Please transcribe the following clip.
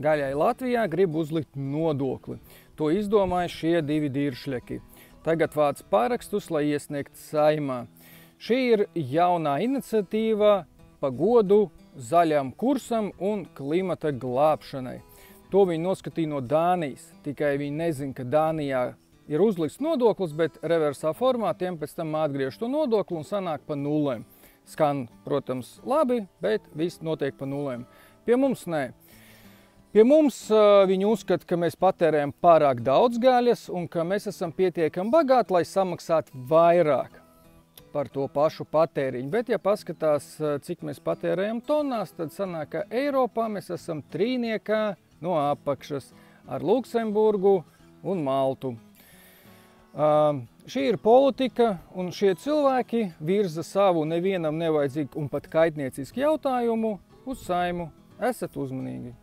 gaļai Latvijā grib uzlikt nodokli. To izdomāja šie divi diršļeki. Tagad vāc parakstus, lai iesniegtu Saeimā. Šī ir jaunā iniciatīva pa godu zaļam kursam un klimata glābšanai. To viņi noskatīja no Dānijas, tikai viņi nezina, ka Dānijā ir uzlikts nodoklis, bet reversā formā tiem pēc tam atgriež to nodokli un sanāk pa nulēm. Skan, protams, labi, bet viss notiek pa nulēm. Pie mums nē. Pie mums viņi uzskata, ka mēs patērējam pārāk daudz gaļas un ka mēs esam pietiekami bagāti, lai samaksātu vairāk par to pašu patēriņu. Bet, ja paskatās, cik mēs patērējam tonās, tad sanāk, ka Eiropā mēs esam trīniekā no apakšas ar Luksemburgu un Maltu. Šī ir politika, un šie cilvēki virza savu nevienam nevajadzīgu un pat kaitniecisku jautājumu uz Saeimu. Esat uzmanīgi!